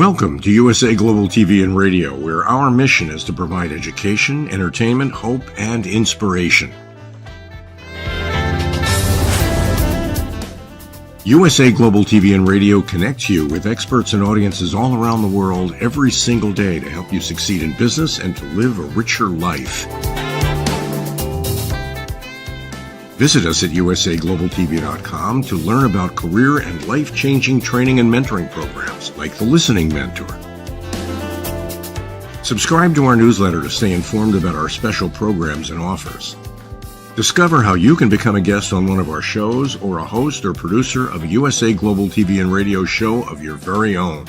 Welcome to USA Global TV and Radio, where our mission is to provide education, entertainment, hope, and inspiration. USA Global TV and Radio connects you with experts and audiences all around the world every single day to help you succeed in business and to live a richer life. Visit us at usaglobaltv.com to learn about career and life-changing training and mentoring programs like the Listening Mentor. Subscribe to our newsletter to stay informed about our special programs and offers. Discover how you can become a guest on one of our shows or a host or producer of a USA Global TV and Radio show of your very own.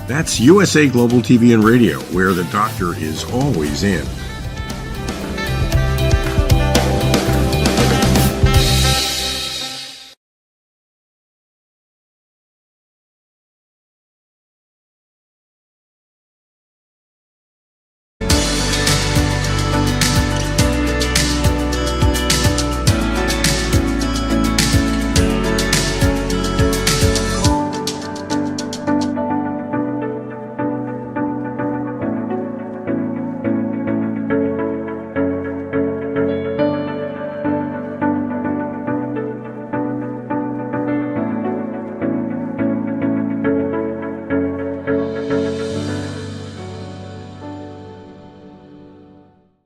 That's USA Global TV and Radio, where the doctor is always in.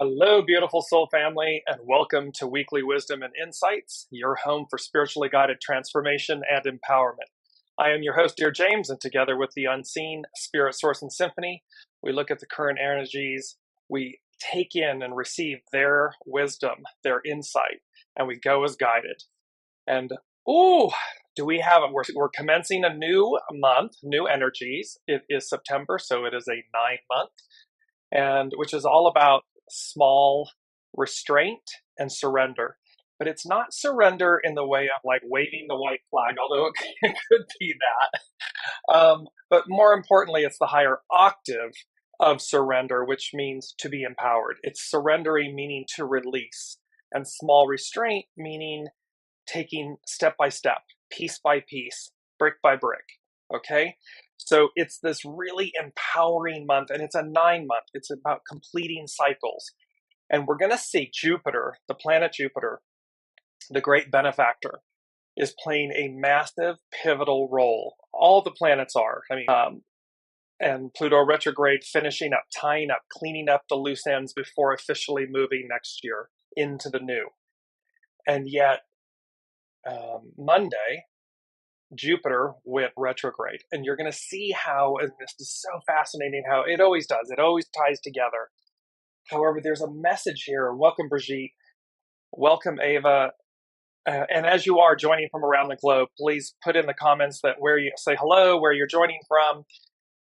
Hello, beautiful soul family, and welcome to Weekly Wisdom and Insights, your home for spiritually guided transformation and empowerment. I am your host, Dearjames, and together with the unseen Spirit Source and Symphony, we look at the current energies, we take in and receive their wisdom, their insight, and we go as guided. And, do we have it? We're commencing a new month, new energies. It is September, so it is a 9-month, and which is all about small restraint and surrender. But it's not surrender in the way of like waving the white flag, although it could be that. But more importantly, it's the higher octave of surrender, which means to be empowered. It's surrendering, meaning to release, and small restraint, meaning taking step by step, piece by piece, brick by brick. Okay? So it's this really empowering month, and it's a 9-month. It's about completing cycles. And we're going to see Jupiter, the planet Jupiter, the great benefactor, is playing a massive pivotal role. All the planets are. And Pluto retrograde finishing up, tying up, cleaning up the loose ends before officially moving next year into the new. And yet, Monday, Jupiter went retrograde, and you're going to see how, and this is so fascinating how it always does, it always ties together. However, there's a message here. Welcome, Brigitte. Welcome, Ava. And as you are joining from around the globe, please put in the comments that where you say hello, where you're joining from.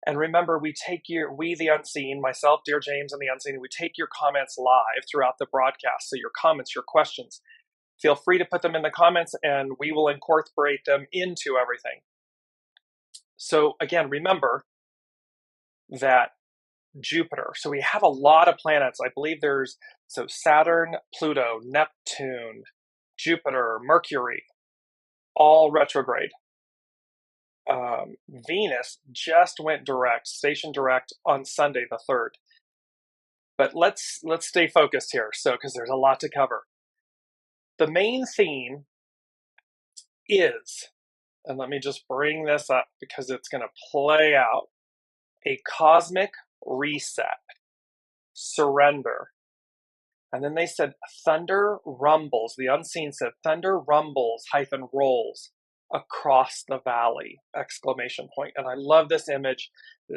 And remember, we the unseen, myself, Dearjames, and the unseen, we take your comments live throughout the broadcast. So your comments, your questions, feel free to put them in the comments and we will incorporate them into everything. So again, remember that Jupiter, so we have a lot of planets. I believe there's Saturn, Pluto, Neptune, Jupiter, Mercury, all retrograde. Venus just went direct, station direct on Sunday the 3rd. But let's stay focused here, because there's a lot to cover. The main theme is, and let me just bring this up because it's going to play out, a cosmic reset, surrender. And then they said thunder rumbles. The unseen said thunder rumbles - rolls across the valley, ! And I love this image,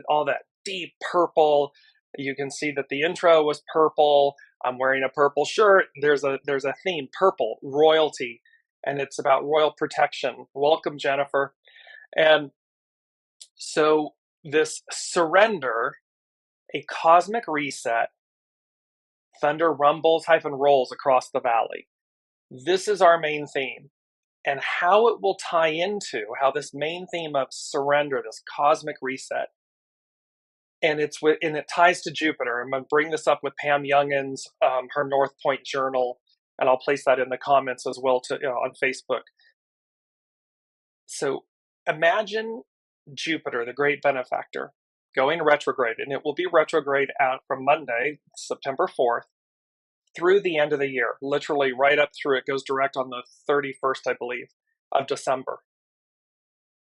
all that deep purple. You can see that the intro was purple. I'm wearing a purple shirt. There's a theme, purple, royalty, and it's about royal protection. Welcome, Jennifer. And so this surrender, a cosmic reset, thunder rumbles - rolls across the valley. This is our main theme. And how it will tie into how this main theme of surrender, this cosmic reset, and it ties to Jupiter. I'm going to bring this up with Pam Youngin's, her North Point Journal, and I'll place that in the comments as well on Facebook. So imagine Jupiter, the great benefactor, going retrograde, and it will be retrograde out from Monday, September 4th, through the end of the year, literally right up through. It goes direct on the 31st, I believe, of December.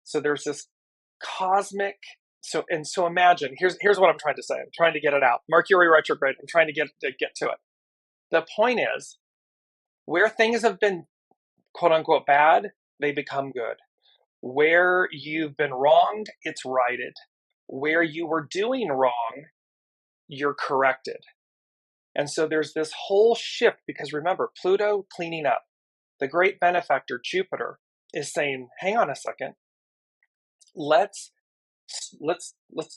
So there's this cosmic, so imagine, here's what I'm trying to say. I'm trying to get it out. Mercury retrograde, I'm trying to get to it. The point is, where things have been quote unquote bad, they become good. Where you've been wronged, it's righted. Where you were doing wrong, you're corrected. And so there's this whole shift, because remember, Pluto cleaning up. The great benefactor, Jupiter, is saying, hang on a second. Let's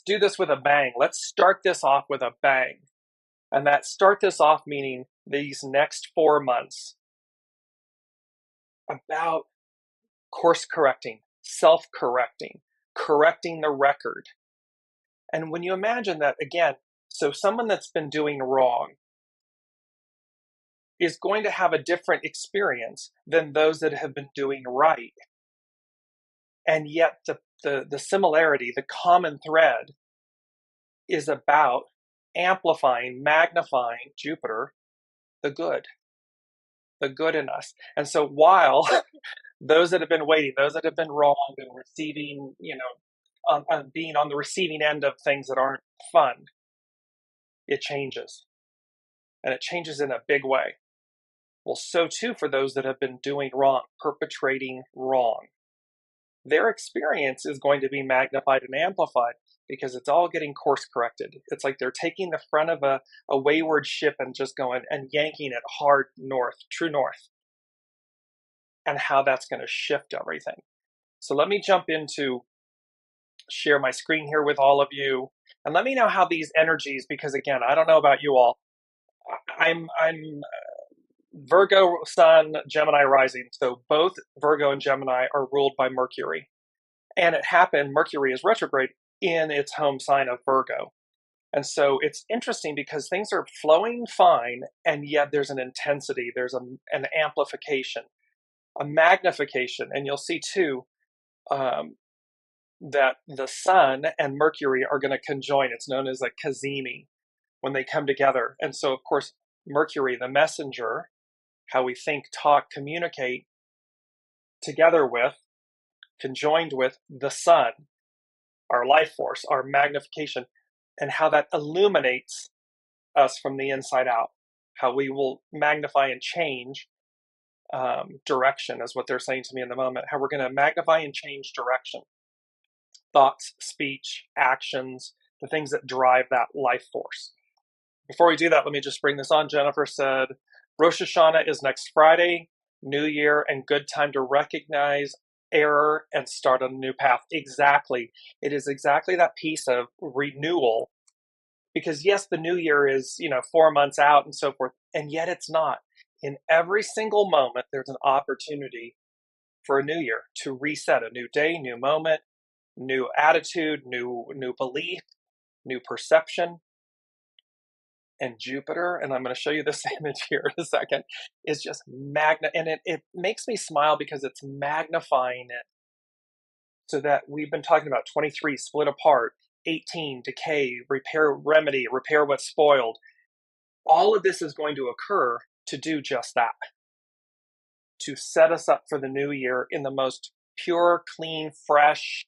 do this with a bang. Let's start this off with a bang. And that start this off meaning these next 4 months about course correcting, self-correcting, correcting the record. And when you imagine that, again, so someone that's been doing wrong is going to have a different experience than those that have been doing right. And yet the similarity, the common thread, is about amplifying, magnifying Jupiter, the good in us. And so while those that have been waiting, those that have been wrong and receiving, being on the receiving end of things that aren't fun, it changes. And it changes in a big way. Well, so too for those that have been doing wrong, perpetrating wrong. Their experience is going to be magnified and amplified because it's all getting course corrected. It's like they're taking the front of a wayward ship and just going and yanking it hard north, true north, and how that's going to shift everything. So let me jump into share my screen here with all of you, and let me know how these energies, because again, I don't know about you all. I'm Virgo Sun, Gemini rising. So both Virgo and Gemini are ruled by Mercury. And it happened, Mercury is retrograde in its home sign of Virgo. And so it's interesting because things are flowing fine, and yet there's an intensity, there's an amplification, a magnification. And you'll see too that the Sun and Mercury are going to conjoin. It's known as a cazimi when they come together. And so, of course, Mercury, the messenger, how we think, talk, communicate, together with, conjoined with the Sun, our life force, our magnification, and how that illuminates us from the inside out, how we will magnify and change direction, is what they're saying to me in the moment, how we're going to magnify and change direction, thoughts, speech, actions, the things that drive that life force. Before we do that, let me just bring this on. Jennifer said, Rosh Hashanah is next Friday, New Year, and good time to recognize error and start on a new path. Exactly. It is exactly that piece of renewal. Because yes, the new year is, 4 months out and so forth, and yet it's not. In every single moment, there's an opportunity for a new year to reset, a new day, new moment, new attitude, new belief, new perception. And Jupiter, and I'm going to show you this image here in a second, is just and it makes me smile because it's magnifying it, so that we've been talking about 23, split apart, 18, decay, repair, remedy, repair what's spoiled. All of this is going to occur to do just that, to set us up for the new year in the most pure, clean, fresh,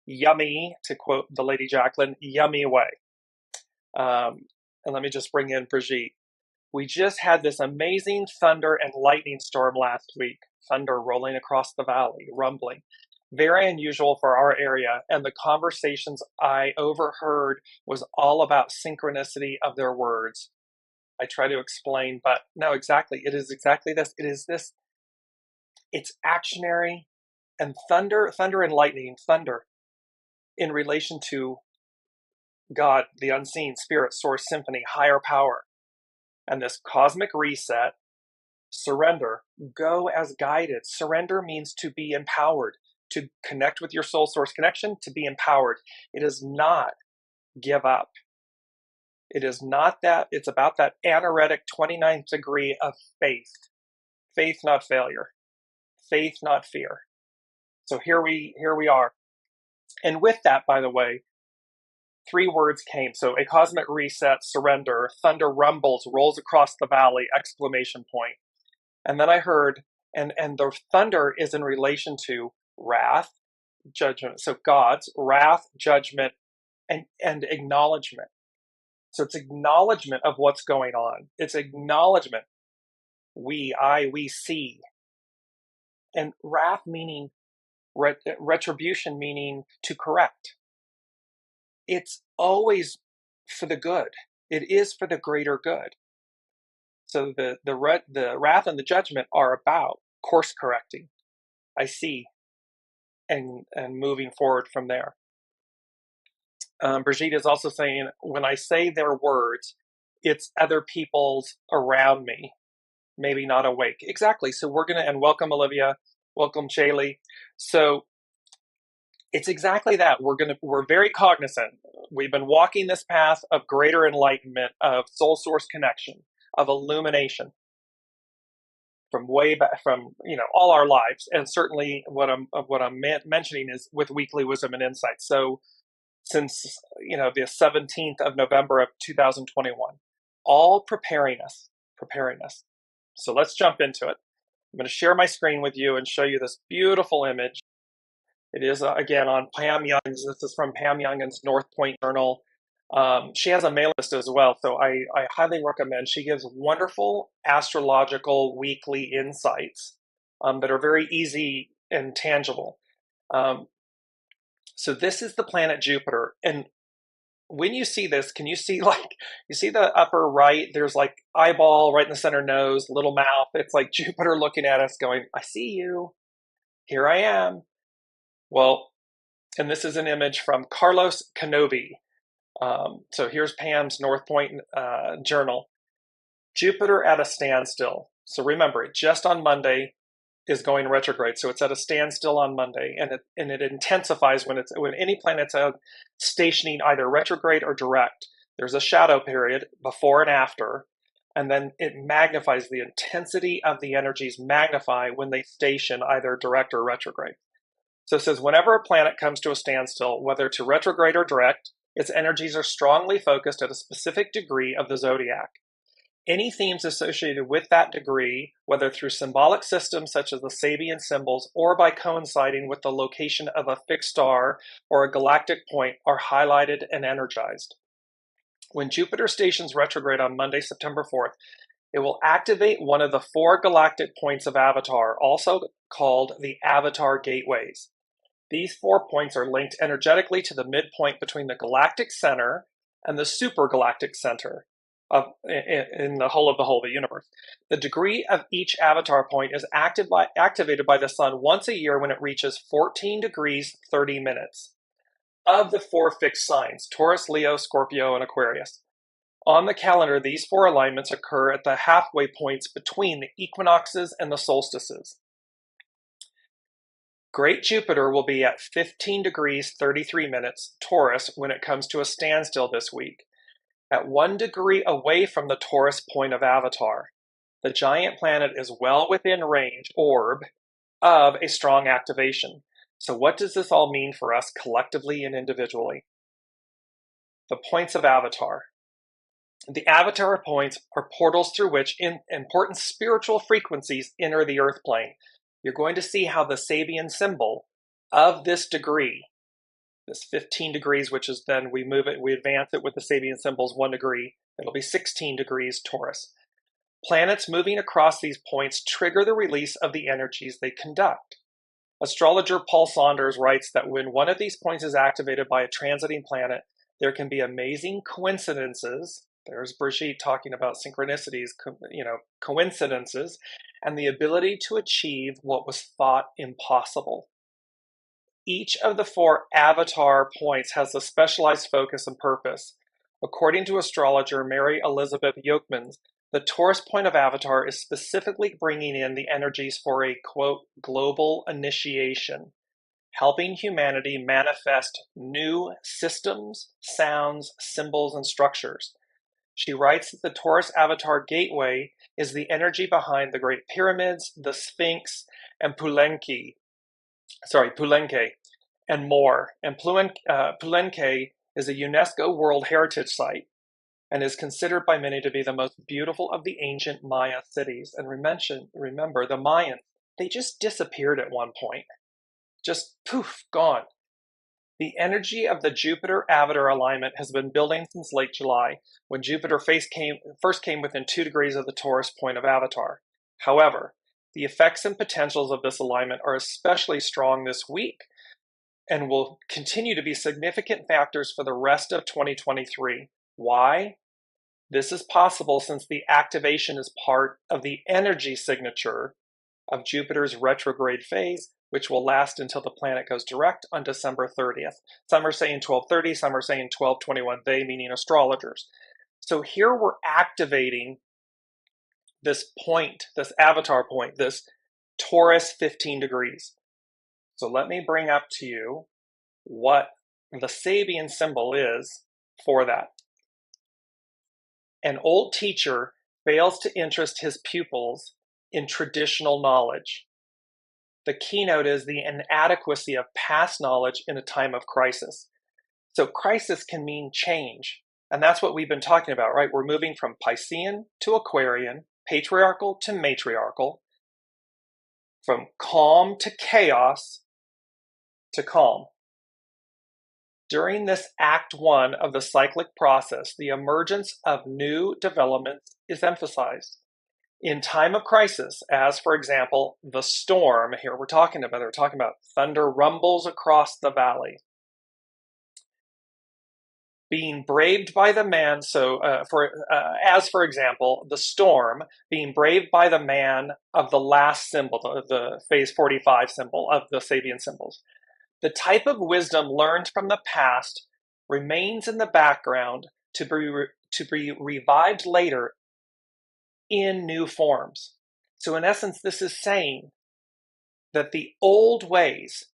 yummy, to quote the Lady Jacqueline, yummy way. And let me just bring in Brigitte. We just had this amazing thunder and lightning storm last week. Thunder rolling across the valley, rumbling. Very unusual for our area. And the conversations I overheard was all about synchronicity of their words. I try to explain, but no, exactly. It is exactly this. It is this. It's actionary, and thunder and lightning, thunder in relation to God, the unseen, spirit, source, symphony, higher power. And this cosmic reset, surrender, go as guided. Surrender means to be empowered, to connect with your soul source connection, to be empowered. It is not give up. It is not that. It's about that anaretic 29th degree of faith. Faith, not failure. Faith, not fear. So here we are. And with that, by the way, 3 words came. So a cosmic reset, surrender, thunder rumbles, rolls across the valley, exclamation point. And then I heard, and the thunder is in relation to wrath, judgment. So God's wrath, judgment, and acknowledgement. So it's acknowledgement of what's going on. It's acknowledgement. We see. And wrath meaning retribution, meaning to correct. It's always for the good. It is for the greater good. So the wrath and the judgment are about course correcting. I see, and moving forward from there. Brigitte is also saying, when I say their words, it's other people's around me, maybe not awake. Exactly. So we're going to, and welcome Olivia, welcome Shaylee. So it's exactly that. We're very cognizant. We've been walking this path of greater enlightenment, of soul source connection, of illumination from way back, from all our lives, and certainly what I'm mentioning is with Weekly Wisdom and Insight. So since the 17th of November of 2021, all preparing us. So let's jump into it. I'm going to share my screen with you and show you this beautiful image. It is, again, on Pam Young's. This is from Pam Young's North Point Journal. She has a mail list as well, so I highly recommend. She gives wonderful astrological weekly insights that are very easy and tangible. So this is the planet Jupiter. And when you see this, can you see, you see the upper right? There's eyeball right in the center, nose, little mouth. It's like Jupiter looking at us going, I see you. Here I am. Well, and this is an image from Carlos Canovi. So here's Pam's North Point journal. Jupiter at a standstill. So remember, just on Monday is going retrograde. So it's at a standstill on Monday, and it intensifies when any planet's stationing either retrograde or direct. There's a shadow period before and after, and then it magnifies. The intensity of the energies magnify when they station either direct or retrograde. So it says, whenever a planet comes to a standstill, whether to retrograde or direct, its energies are strongly focused at a specific degree of the zodiac. Any themes associated with that degree, whether through symbolic systems such as the Sabian symbols or by coinciding with the location of a fixed star or a galactic point, are highlighted and energized. When Jupiter stations retrograde on Monday, September 4th, it will activate one of the 4 galactic points of Avatar, also called the Avatar Gateways. These 4 points are linked energetically to the midpoint between the galactic center and the supergalactic center in the whole of the universe. The degree of each avatar point is activated by the sun once a year when it reaches 14 degrees 30 minutes. Of the 4 fixed signs, Taurus, Leo, Scorpio, and Aquarius. On the calendar, these 4 alignments occur at the halfway points between the equinoxes and the solstices. Great Jupiter will be at 15 degrees 33 minutes Taurus when it comes to a standstill this week, at 1 degree away from the Taurus point of Avatar. The giant planet is well within range, orb, of a strong activation. So what does this all mean for us collectively and individually? The points of Avatar. The Avatar points are portals through which important spiritual frequencies enter the earth plane. You're going to see how the Sabian symbol of this degree, this 15 degrees, which is then we advance it with the Sabian symbols 1 degree, it'll be 16 degrees Taurus. Planets moving across these points trigger the release of the energies they conduct. Astrologer Paul Saunders writes that when one of these points is activated by a transiting planet, there can be amazing coincidences. There's Brigitte talking about synchronicities, coincidences, and the ability to achieve what was thought impossible. Each of the 4 avatar points has a specialized focus and purpose. According to astrologer Mary Elizabeth Yokmans, the Taurus point of Avatar is specifically bringing in the energies for a, quote, global initiation, helping humanity manifest new systems, sounds, symbols, and structures. She writes that the Taurus Avatar Gateway is the energy behind the Great Pyramids, the Sphinx, and Pulenke, and more. And Palenque is a UNESCO World Heritage Site and is considered by many to be the most beautiful of the ancient Maya cities. And remember, the Mayans, they just disappeared at one point. Just poof, gone. The energy of the Jupiter-Avatar alignment has been building since late July, when Jupiter first came within 2 degrees of the Taurus point of Avatar. However, the effects and potentials of this alignment are especially strong this week and will continue to be significant factors for the rest of 2023. Why? This is possible since the activation is part of the energy signature of Jupiter's retrograde phase, which will last until the planet goes direct on December 30th. Some are saying 1230, some are saying 1221, they meaning astrologers. So here we're activating this point, this avatar point, this Taurus 15 degrees. So let me bring up to you what the Sabian symbol is for that. An old teacher fails to interest his pupils in traditional knowledge. The keynote is the inadequacy of past knowledge in a time of crisis. So crisis can mean change. And that's what we've been talking about, right? We're moving from Piscean to Aquarian, patriarchal to matriarchal, from calm to chaos to calm. During this Act 1 of the cyclic process, the emergence of new developments is emphasized. In time of crisis, as for example, the storm, here we're talking about thunder rumbles across the valley. Being braved by the man, as for example, the storm, being braved by the man of the last symbol, the phase 45 symbol of the Sabian symbols. The type of wisdom learned from the past remains in the background to be revived later in new forms. So in essence, this is saying that the old ways,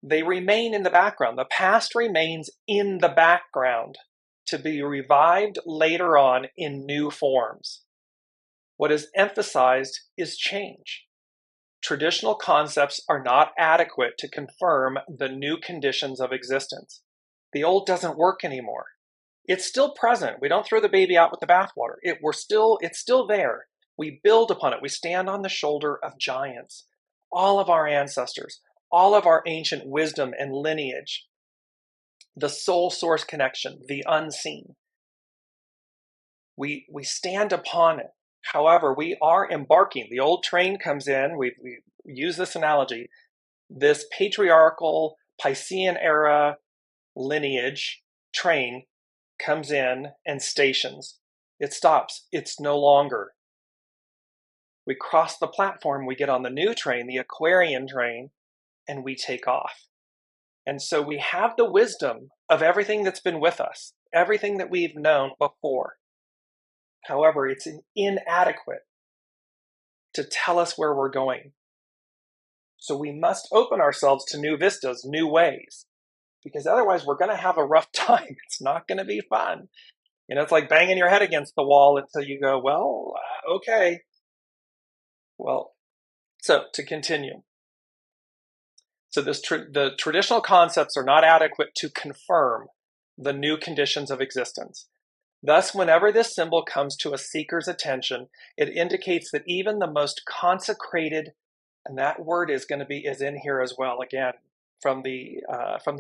they remain in the background. The past remains in the background to be revived later on in new forms. What is emphasized is change. Traditional concepts are not adequate to confirm the new conditions of existence. The old doesn't work anymore. It's still present. We don't throw the baby out with the bathwater. It's still there. We build upon it. We stand on the shoulder of giants. All of our ancestors, all of our ancient wisdom and lineage, the soul source connection, the unseen. We stand upon it. However, we are embarking. The old train comes in. We use this analogy. This patriarchal Piscean era lineage train comes in and stations. It stops. It's no longer. We cross the platform. We get on the new train, the Aquarian train, and we take off. And so we have the wisdom of everything that's been with us, everything that we've known before. However, it's inadequate to tell us where we're going. So we must open ourselves to new vistas, new ways, because otherwise we're going to have a rough time. It's not going to be fun. It's like banging your head against the wall until you go, well, okay. Well, so to continue. So the traditional concepts are not adequate to confirm the new conditions of existence. Thus, whenever this symbol comes to a seeker's attention, it indicates that even the most consecrated, and that word is in here as well, again, from the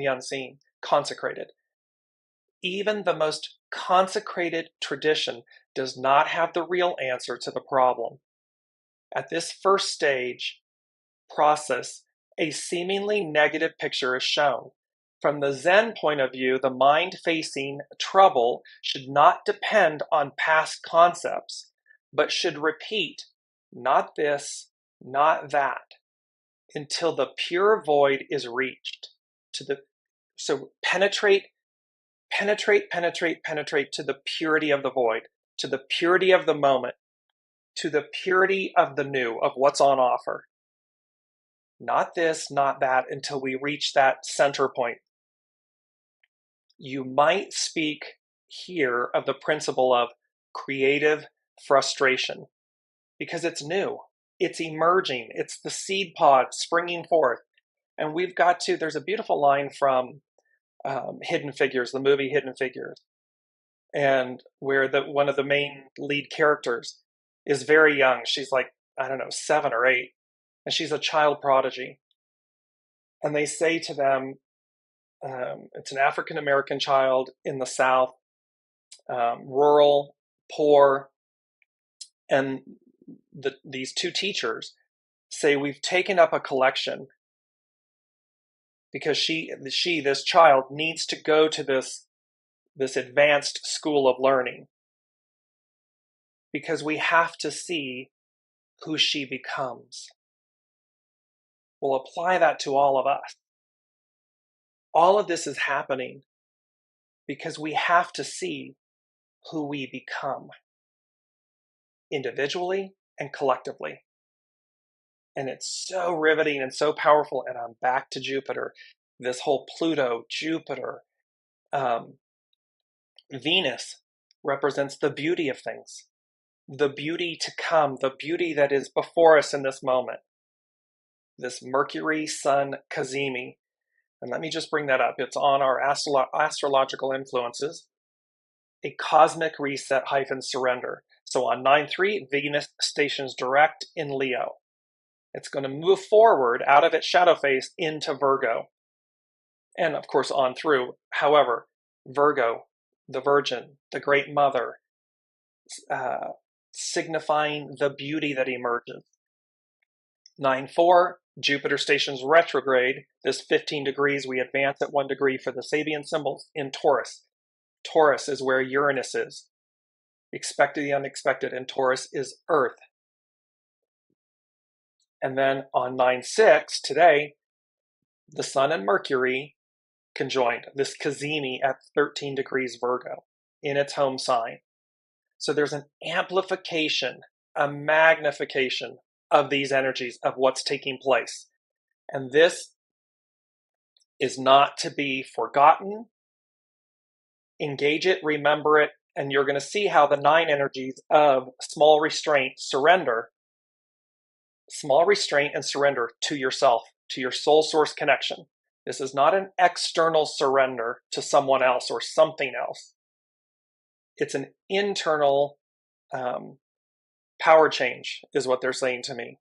unseen, consecrated. Even the most consecrated tradition does not have the real answer to the problem. At this first stage process, a seemingly negative picture is shown. From the Zen point of view, the mind facing trouble should not depend on past concepts, but should repeat, not this, not that, until the pure void is reached. So penetrate to the purity of the void, to the purity of the moment, to the purity of the new, of what's on offer. Not this, not that, until we reach that center point. You might speak here of the principle of creative frustration because it's new, it's emerging, it's the seed pod springing forth. And there's a beautiful line from Hidden Figures, the movie Hidden Figures, and where one of the main lead characters is very young. She's like, I don't know, 7 or 8, and she's a child prodigy. And they say to them, it's an African American child in the South, rural, poor, and these 2 teachers say, we've taken up a collection because this child needs to go to this advanced school of learning because we have to see who she becomes. We'll apply that to all of us. All of this is happening because we have to see who we become individually and collectively. And it's so riveting and so powerful. And I'm back to Jupiter, this whole Pluto, Jupiter, Venus represents the beauty of things, the beauty to come, the beauty that is before us in this moment. This Mercury, Sun, Cazimi. And let me just bring that up. It's on our astrological influences, a cosmic reset - surrender. So on 9/3, Venus stations direct in Leo. It's going to move forward out of its shadow phase into Virgo. And of course on through. However, Virgo, the Virgin, the Great Mother, signifying the beauty that emerges. 9/4, Jupiter stations retrograde. This 15 degrees, we advance at 1 degree for the Sabian symbols in Taurus. Taurus is where Uranus is. Expected the unexpected, and Taurus is Earth. And then on 9/6, today, the Sun and Mercury conjoined, this Cazimi at 13 degrees Virgo in its home sign. So there's an amplification, a magnification of these energies of what's taking place. And this is not to be forgotten. Engage it, remember it, and you're going to see how the 9 energies of small restraint, surrender, small restraint and surrender to yourself, to your soul source connection. This is not an external surrender to someone else or something else. It's an internal power change, is what they're saying to me.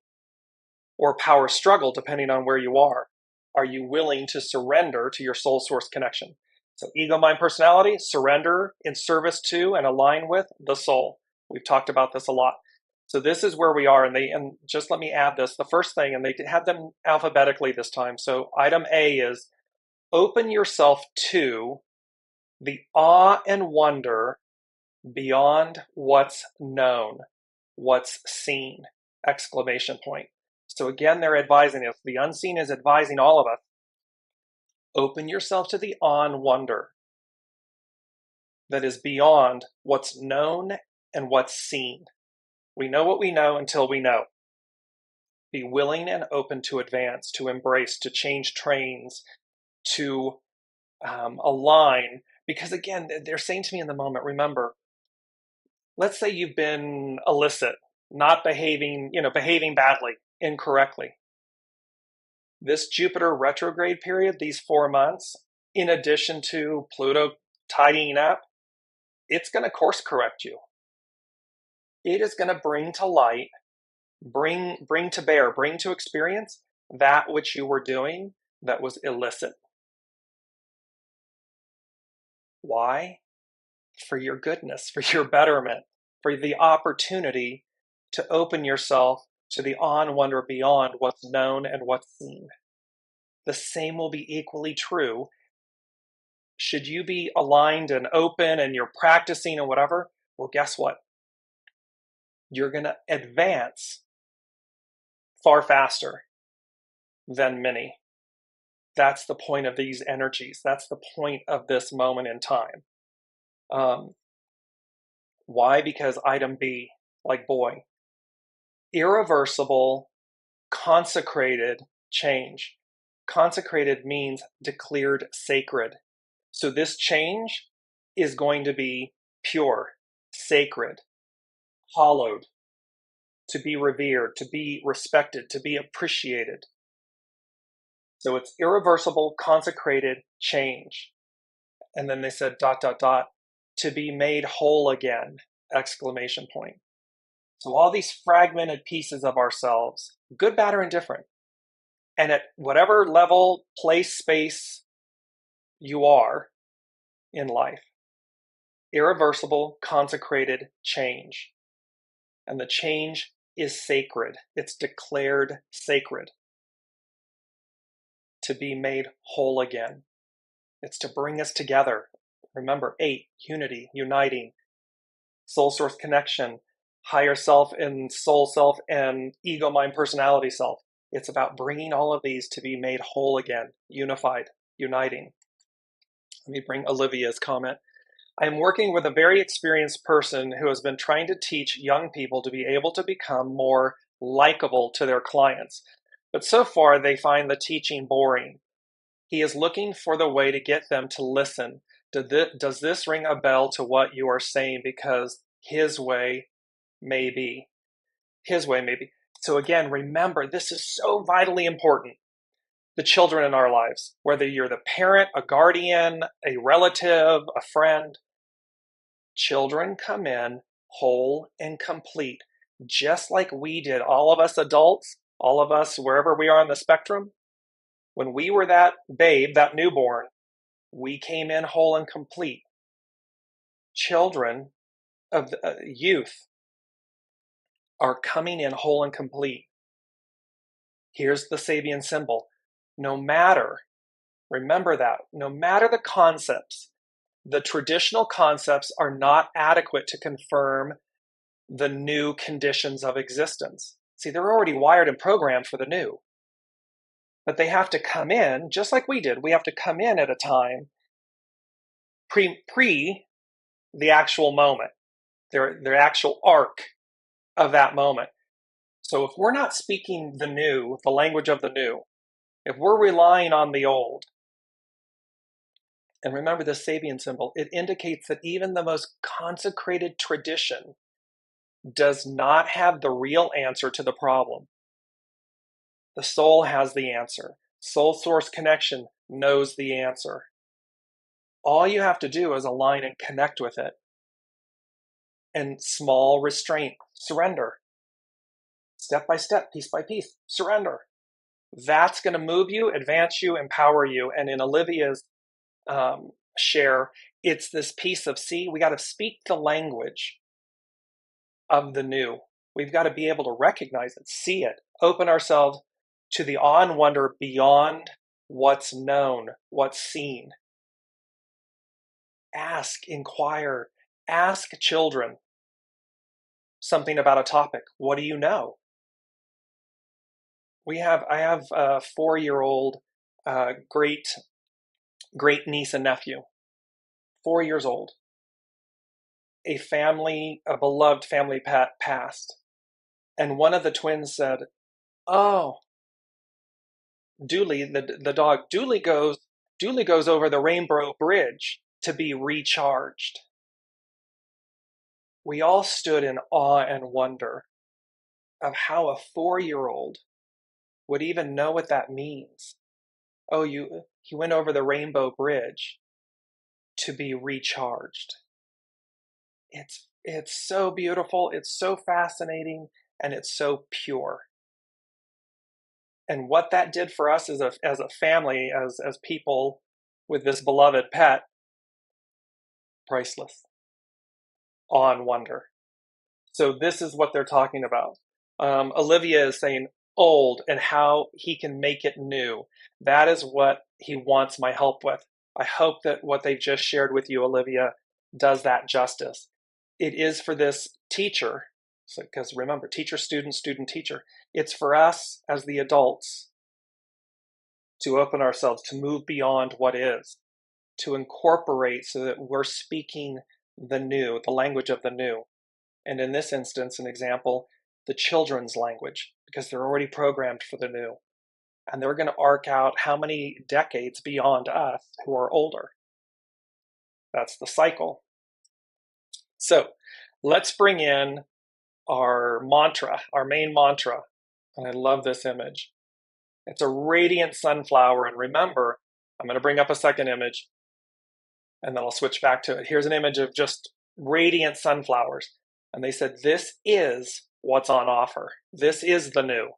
Or power struggle, depending on where you are. Are you willing to surrender to your soul source connection? So ego, mind, personality, surrender in service to and align with the soul. We've talked about this a lot. So this is where we are, and just let me add this. The first thing, and they had them alphabetically this time. So item A is open yourself to the awe and wonder beyond what's known, what's seen, exclamation point. So again, they're advising us. The unseen is advising all of us. Open yourself to the awe and wonder that is beyond what's known and what's seen. We know what we know until we know. Be willing and open to advance, to embrace, to change trains, to align. Because again, they're saying to me in the moment, remember, let's say you've been illicit, not behaving badly, incorrectly. This Jupiter retrograde period, these 4 months, in addition to Pluto tidying up, it's going to course correct you. It is going to bring to light, bring to bear, bring to experience that which you were doing that was illicit. Why? For your goodness, for your betterment, for the opportunity to open yourself to the awe and wonder beyond what's known and what's seen. The same will be equally true should you be aligned and open and you're practicing and whatever. Well, guess what? You're going to advance far faster than many. That's the point of these energies. That's the point of this moment in time. Why? Because item B, like boy, irreversible, consecrated change. Consecrated means declared sacred. So this change is going to be pure, sacred, hallowed, to be revered, to be respected, to be appreciated. So it's irreversible, consecrated change. And then they said ... to be made whole again, exclamation point. So all these fragmented pieces of ourselves, good, bad, or indifferent, and at whatever level, place, space you are in life, irreversible, consecrated change. And the change is sacred. It's declared sacred. To be made whole again. It's to bring us together. Remember, 8, unity, uniting, soul source connection, higher self and soul self and ego, mind, personality self. It's about bringing all of these to be made whole again, unified, uniting. Let me bring Olivia's comment. I am working with a very experienced person who has been trying to teach young people to be able to become more likable to their clients. But so far, they find the teaching boring. He is looking for the way to get them to listen. Does this ring a bell to what you are saying? Because his way may be. His way may be. So again, remember, this is so vitally important. The children in our lives, whether you're the parent, a guardian, a relative, a friend, children come in whole and complete, just like we did. All of us adults, all of us, wherever we are on the spectrum, when we were that babe, that newborn, we came in whole and complete. Children of the, youth are coming in whole and complete. Here's the Sabian symbol. No matter, remember that, no matter the concepts, the traditional concepts are not adequate to confirm the new conditions of existence. See, they're already wired and programmed for the new. But they have to come in, just like we did. We have to come in at a time pre the actual moment, their actual arc of that moment. So if we're not speaking the new, the language of the new, if we're relying on the old, and remember the Sabian symbol, it indicates that even the most consecrated tradition does not have the real answer to the problem. The soul has the answer. Soul source connection knows the answer. All you have to do is align and connect with it. And small restraint, surrender. Step by step, piece by piece, surrender. That's going to move you, advance you, empower you. And in Olivia's share, it's this piece of, see, we got to speak the language of the new. We've got to be able to recognize it, see it, open ourselves to the awe and wonder beyond what's known, what's seen. Ask, inquire, ask children something about a topic. What do you know? I have a 4-year-old great niece and nephew, 4 years old. A beloved family pet passed. And one of the twins said, oh, Dooley, the dog, Dooley goes over the Rainbow Bridge to be recharged. We all stood in awe and wonder of how a 4-year-old would even know what that means. Oh, he went over the Rainbow Bridge to be recharged. It's so beautiful, it's so fascinating, and it's so pure. And what that did for us as a family, as people with this beloved pet, priceless. Awe and wonder. So this is what they're talking about. Olivia is saying old and how he can make it new. That is what he wants my help with. I hope that what they've just shared with you, Olivia, does that justice. It is for this teacher, because remember, teacher, student, student, teacher. It's for us as the adults to open ourselves, to move beyond what is, to incorporate so that we're speaking the new, the language of the new. And in this instance, an example, the children's language, because they're already programmed for the new. And they're going to arc out how many decades beyond us who are older. That's the cycle. So let's bring in our mantra, our main mantra. And I love this image. It's a radiant sunflower. And remember, I'm going to bring up a second image and then I'll switch back to it. Here's an image of just radiant sunflowers. And they said, this is what's on offer. This is the new.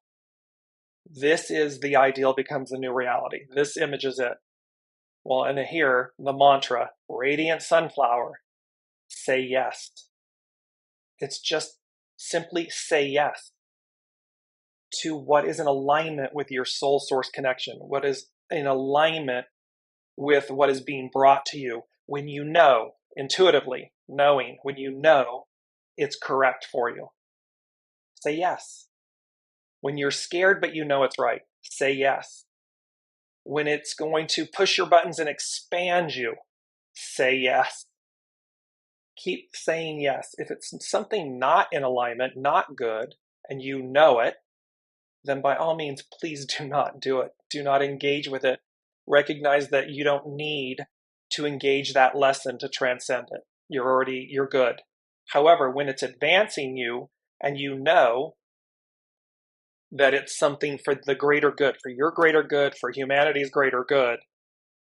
This is the ideal becomes the new reality. This image is it. Well, and here, the mantra, radiant sunflower, say yes. It's just simply say yes to what is in alignment with your soul source connection, what is in alignment with what is being brought to you when you know, intuitively knowing, when you know it's correct for you. Say yes. When you're scared but you know it's right, say yes. When it's going to push your buttons and expand you, say yes. Keep saying yes. If it's something not in alignment, not good, and you know it, then by all means, please do not do it. Do not engage with it. Recognize that you don't need to engage that lesson to transcend it. You're good. However, when it's advancing you and you know that it's something for the greater good, for your greater good, for humanity's greater good,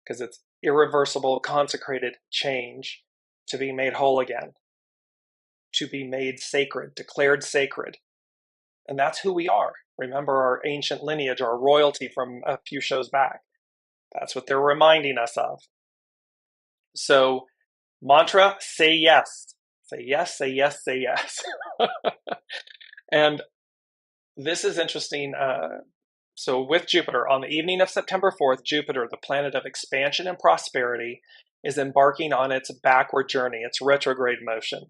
because it's irreversible, consecrated change to be made whole again, to be made sacred, declared sacred. And that's who we are. Remember our ancient lineage, our royalty from a few shows back. That's what they're reminding us of. So, mantra, say yes. Say yes, say yes, say yes. And this is interesting. So with Jupiter, on the evening of September 4th, Jupiter, the planet of expansion and prosperity, is embarking on its backward journey, its retrograde motion,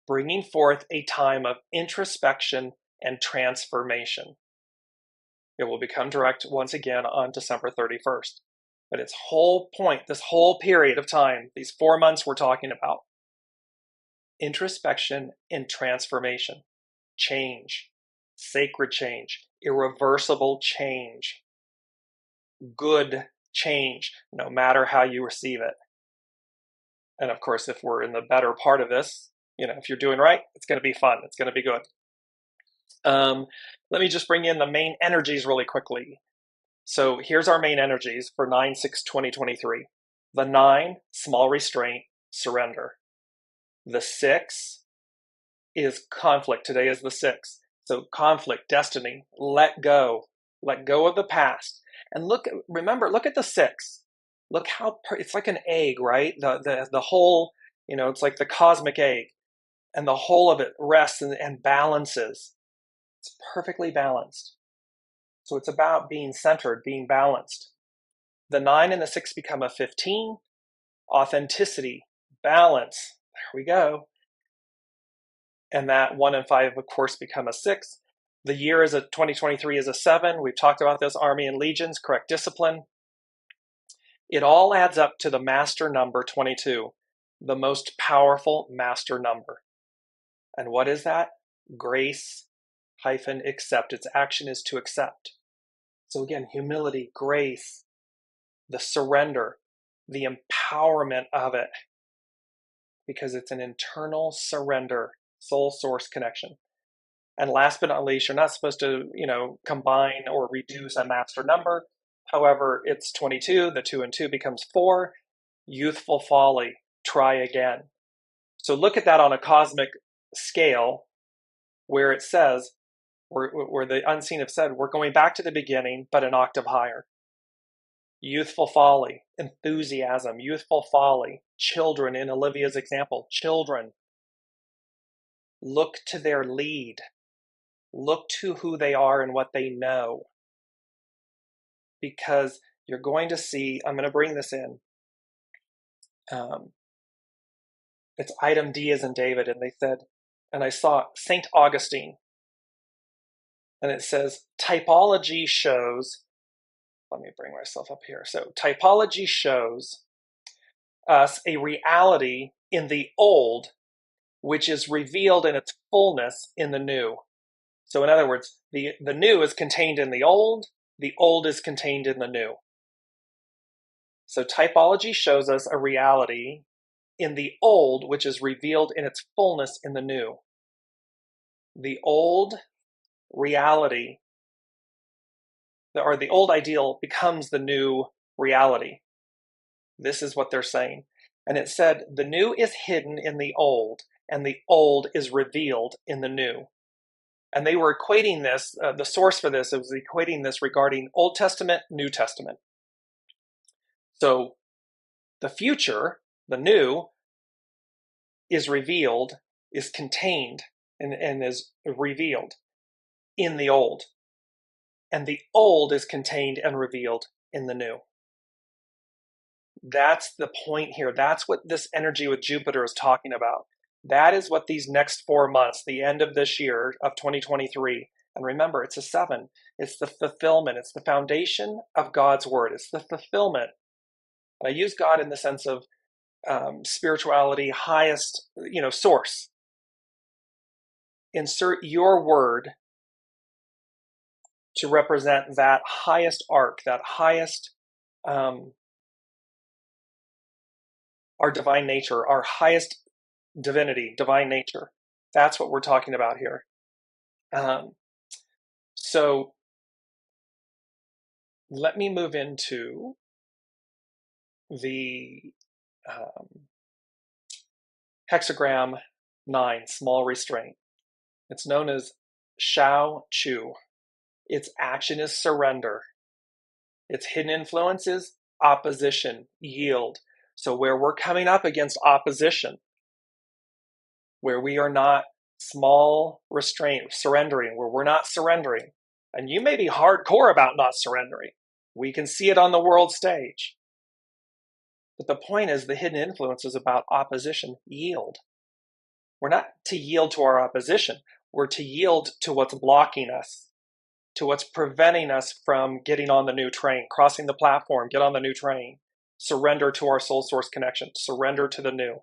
bringing forth a time of introspection and transformation. It will become direct once again on December 31st. But its whole point, this whole period of time, these 4 months we're talking about, introspection and transformation, change, sacred change, irreversible change, good change, no matter how you receive it. And of course, if we're in the better part of this, if you're doing right, it's going to be fun. It's going to be good. Let me just bring in the main energies really quickly. So here's our main energies for 9/6/2023. The 9, small restraint, surrender. The 6 is conflict. Today is the 6. So conflict, destiny, let go of the past. And look at the 6. Look how, it's like an egg, right? The whole, it's like the cosmic egg. And the whole of it rests and balances. It's perfectly balanced. So it's about being centered, being balanced. The 9 and the 6 become a 15. Authenticity, balance. There we go. And that 1 and 5, of course, become a 6. The year 2023 is a 7. We've talked about this, army and legions, correct discipline. It all adds up to the master number 22, the most powerful master number. And what is that? Grace -accept. Its action is to accept. So again, humility, grace, the surrender, the empowerment of it, because it's an internal surrender, soul source connection. And last but not least, you're not supposed to, combine or reduce a master number. However, it's 22, the 2 and 2 becomes 4, youthful folly, try again. So look at that on a cosmic scale where it says, where the unseen have said, we're going back to the beginning, but an octave higher. Youthful folly, enthusiasm, youthful folly, children, in Olivia's example, children. Look to their lead. Look to who they are and what they know. Because you're going to see, I'm going to bring this in. It's item D as in David, and they said, and I saw St. Augustine, and it says, typology shows, let me bring myself up here. So typology shows us a reality in the old, which is revealed in its fullness in the new. So in other words, the new is contained in the old is contained in the new. So typology shows us a reality in the old, which is revealed in its fullness in the new. The old reality or the old ideal becomes the new reality. This is what they're saying. And it said, the new is hidden in the old, and the old is revealed in the new. And they were equating this, the source for this, it was equating this regarding Old Testament, New Testament. So the future, the new, is revealed, is contained, and is revealed in the old. And the old is contained and revealed in the new. That's the point here. That's what this energy with Jupiter is talking about. That is what these next 4 months, the end of this year of 2023, and remember, it's a 7. It's the fulfillment. It's the foundation of God's word. It's the fulfillment. And I use God in the sense of spirituality, highest, source. Insert your word to represent that highest arc, that highest, our divine nature, our highest divinity, divine nature. That's what we're talking about here. So let me move into the hexagram 9, small restraint. It's known as Shao Chu. Its action is surrender. Its hidden influence is opposition, yield. So where we're coming up against opposition, where we are not small restraint, surrendering, where we're not surrendering, and you may be hardcore about not surrendering. We can see it on the world stage. But the point is, the hidden influence is about opposition, yield. We're not to yield to our opposition. We're to yield to what's blocking us, to what's preventing us from getting on the new train, crossing the platform, get on the new train, surrender to our soul source connection, surrender to the new.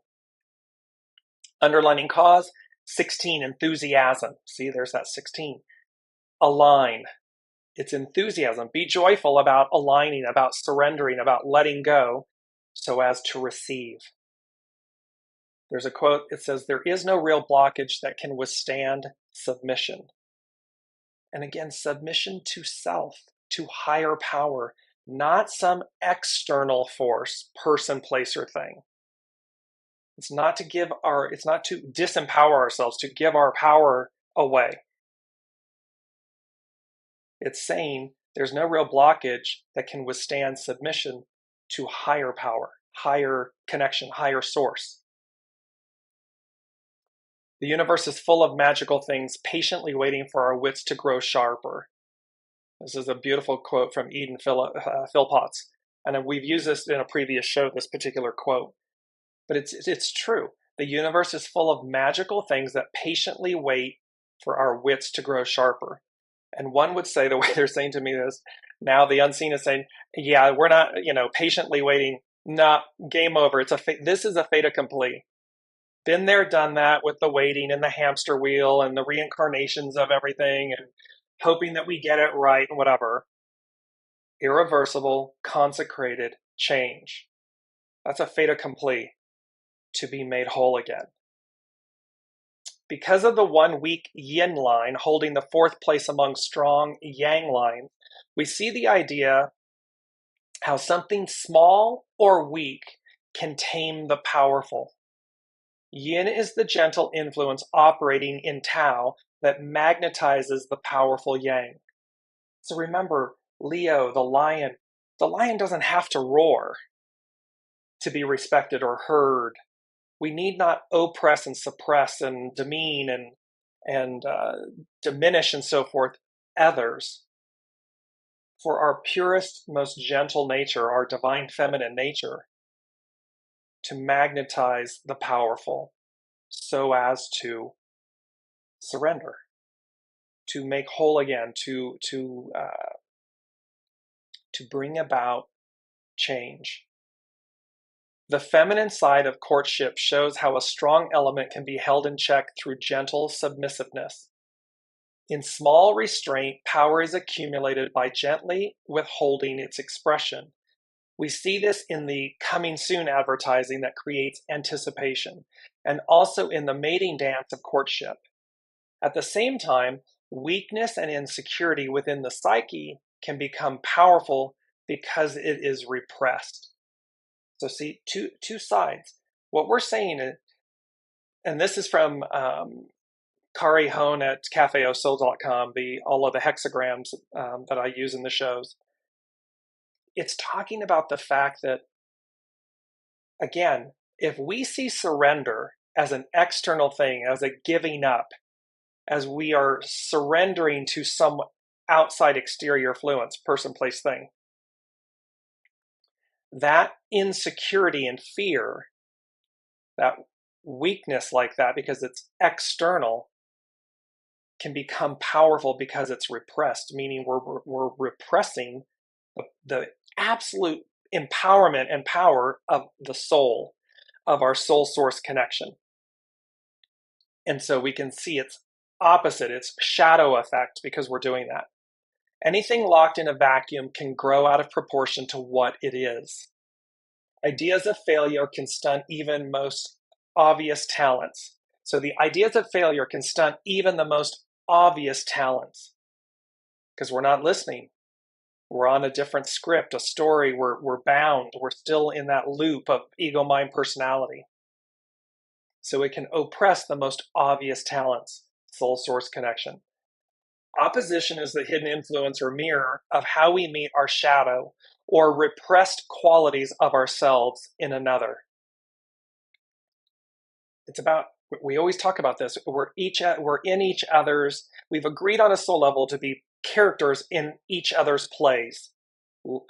Underlining cause, 16, enthusiasm. See, there's that 16. Align. It's enthusiasm. Be joyful about aligning, about surrendering, about letting go so as to receive. There's a quote, it says, there is no real blockage that can withstand submission. And again, submission to self, to higher power, not some external force, person, place, or thing. It's not to disempower ourselves, to give our power away. It's saying there's no real blockage that can withstand submission to higher power, higher connection, higher source. The universe is full of magical things, patiently waiting for our wits to grow sharper. This is a beautiful quote from Eden Philpotts. And we've used this in a previous show, this particular quote. But it's true. The universe is full of magical things that patiently wait for our wits to grow sharper. And one would say, the way they're saying to me is, now the unseen is saying, yeah, we're not, patiently waiting. Nah, game over. This is a fait accompli. Been there, done that with the waiting and the hamster wheel and the reincarnations of everything and hoping that we get it right and whatever. Irreversible, consecrated change. That's a fait accompli, to be made whole again. Because of the 1 weak yin line holding the 4th place among strong yang lines, we see the idea how something small or weak can tame the powerful. Yin is the gentle influence operating in Tao that magnetizes the powerful yang. So remember, Leo, the lion doesn't have to roar to be respected or heard. We need not oppress and suppress and demean and diminish and so forth others. For our purest, most gentle nature, our divine feminine nature, to magnetize the powerful so as to surrender, to make whole again, to bring about change. The feminine side of courtship shows how a strong element can be held in check through gentle submissiveness. In small restraint, power is accumulated by gently withholding its expression. We see this in the coming soon advertising that creates anticipation, and also in the mating dance of courtship. At the same time, Weakness and insecurity within the psyche can become powerful because it is repressed. So see, two sides. What we're saying is, and this is from Kari Hone at cafeosoul.com, all of the hexagrams that I use in the shows. It's talking about the fact that, again, if we see surrender as an external thing, as a giving up, as we are surrendering to some outside exterior influence, person, place, thing, that insecurity and fear, that weakness like that, because it's external, can become powerful because it's repressed, meaning we're repressing the absolute empowerment and power of the soul, of our soul source connection. And so we can see its opposite, its shadow effect, because we're doing that. Anything locked in a vacuum can grow out of proportion to what it is. Ideas of failure can stunt even most obvious talents. So the ideas of failure can stunt even the most obvious talents because we're not listening. We're on a different script, a story. We're bound. We're still in that loop of ego, mind, personality. So it can oppress the most obvious talents, soul source connection. Opposition is the hidden influence or mirror of how we meet our shadow or repressed qualities of ourselves in another. It's about, we always talk about this, we're in each other's, we've agreed on a soul level to be characters in each other's plays,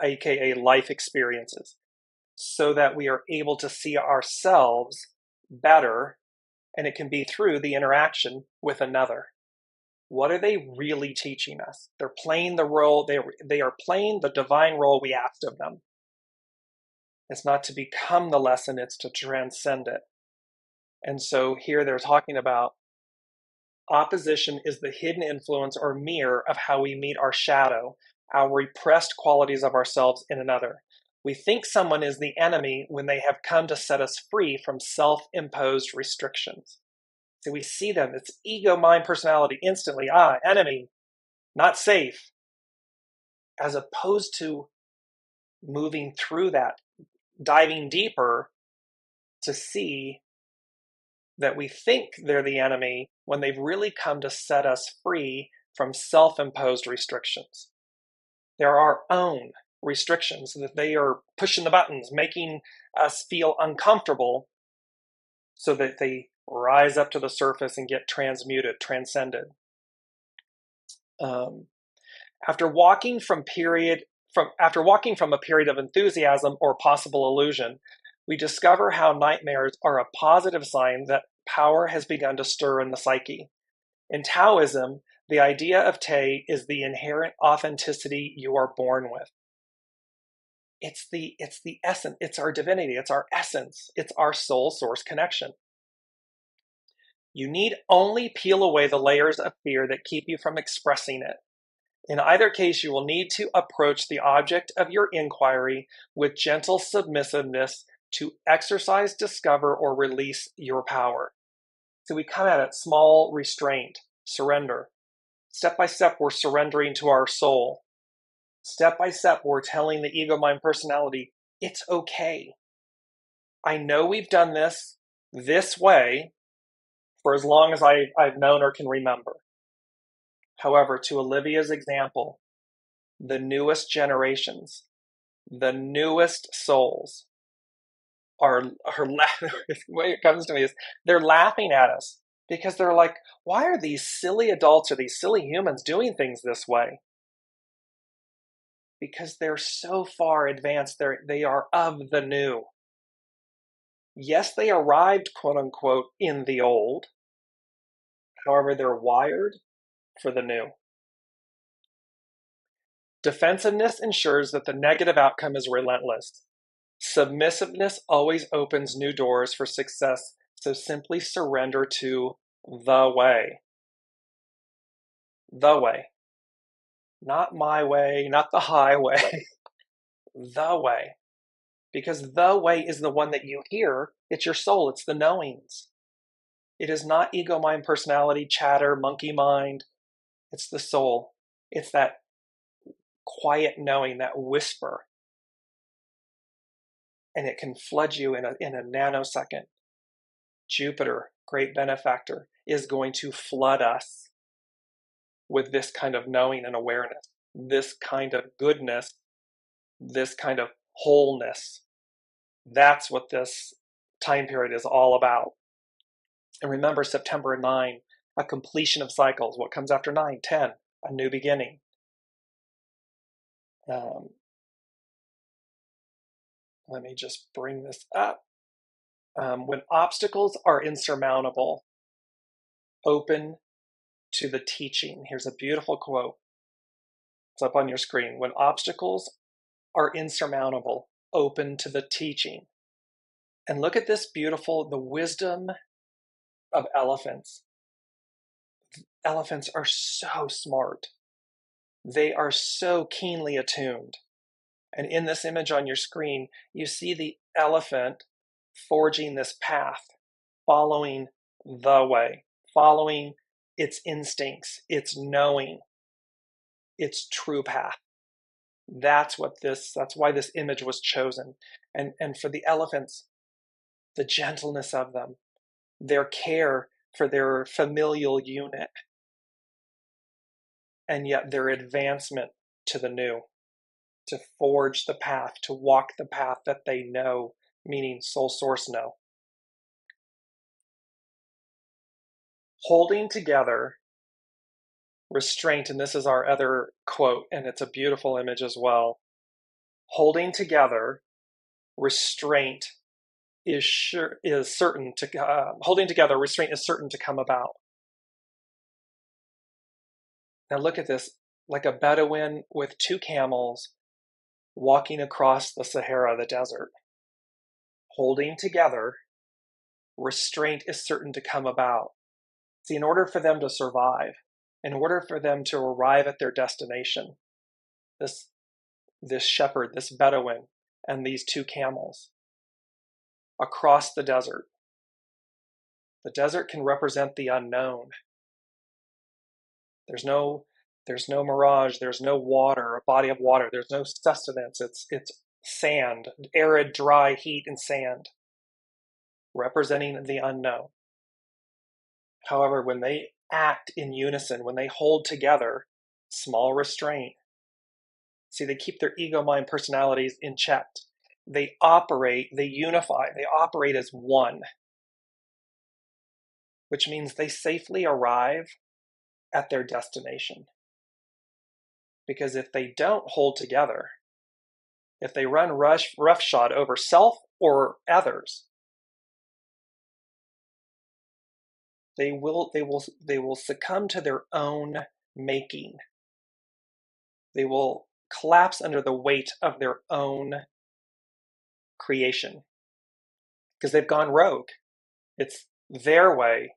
aka life experiences, so that we are able to see ourselves better, and it can be through the interaction with another. What are they really teaching us? They're playing the role, they are playing the divine role we asked of them. It's not to become the lesson, it's to transcend it. And so here they're talking about opposition is the hidden influence or mirror of how we meet our shadow, our repressed qualities of ourselves in another. We think someone is the enemy when they have come to set us free from self-imposed restrictions. So we see them, it's ego, mind, personality, instantly, enemy, not safe, as opposed to moving through that, diving deeper to see that we think they're the enemy when they've really come to set us free from self-imposed restrictions. They're our own restrictions, that they are pushing the buttons, making us feel uncomfortable so that they rise up to the surface and get transmuted, transcended. After walking from a period of enthusiasm or possible illusion, we discover how nightmares are a positive sign that power has begun to stir in the psyche. In Taoism, the idea of Te is the inherent authenticity you are born with. It's the essence, it's our divinity, it's our essence, it's our soul source connection. You need only peel away the layers of fear that keep you from expressing it. In either case, you will need to approach the object of your inquiry with gentle submissiveness to exercise, discover, or release your power. So we come at it small, restraint, surrender. Step by step, we're surrendering to our soul. Step by step, we're telling the ego, mind, personality, it's okay. I know we've done this way for as long as I've known or can remember. However, to Olivia's example, the newest generations, the newest souls are the way it comes to me is they're laughing at us because they're like, why are these silly adults or these silly humans doing things this way? Because they're so far advanced, they are of the new. Yes, they arrived, quote unquote, in the old. However, they're wired for the new. Defensiveness ensures that the negative outcome is relentless. Submissiveness always opens new doors for success, so simply surrender to the way. The way. Not my way, not the highway. The way. Because the way is the one that you hear. It's your soul, it's the knowings. It is not ego, mind, personality, chatter, monkey mind. It's the soul. It's that quiet knowing, that whisper. And it can flood you in a nanosecond. Jupiter, great benefactor, is going to flood us with this kind of knowing and awareness, this kind of goodness, this kind of wholeness. That's what this time period is all about. And remember, September 9, a completion of cycles. What comes after 9? 10, a new beginning. Let me just bring this up. When obstacles are insurmountable, open to the teaching. Here's a beautiful quote. It's up on your screen. When obstacles are insurmountable, open to the teaching. And look at this beautiful, the wisdom of elephants. Elephants are so smart. They are so keenly attuned. And in this image on your screen, you see the elephant forging this path, following the way, following its instincts, its knowing, its true path. That's why this image was chosen. And for the elephants, the gentleness of them, their care for their familial unit, and yet their advancement to the new, to forge the path, to walk the path that they know, meaning soul source know. Holding together, restraint, and this is our other quote, and it's a beautiful image as well. Holding together, restraint is certain to holding together, restraint is certain to come about. Now look at this, like a Bedouin with 2 camels walking across the Sahara, the desert. Holding together, restraint is certain to come about. See, in order for them to survive, in order for them to arrive at their destination, this shepherd, this Bedouin, and these 2 camels across the desert. The desert can represent the unknown. There's no mirage, there's no water, a body of water, there's no sustenance. It's sand, arid, dry heat and sand, representing the unknown. However, when they act in unison, when they hold together, small restraint, see, they keep their ego, mind, personalities in check. They operate, they unify, they operate as one, which means they safely arrive at their destination. Because if they don't hold together, if they run roughshod over self or others, they will succumb to their own making. They will collapse under the weight of their own creation because they've gone rogue. It's their way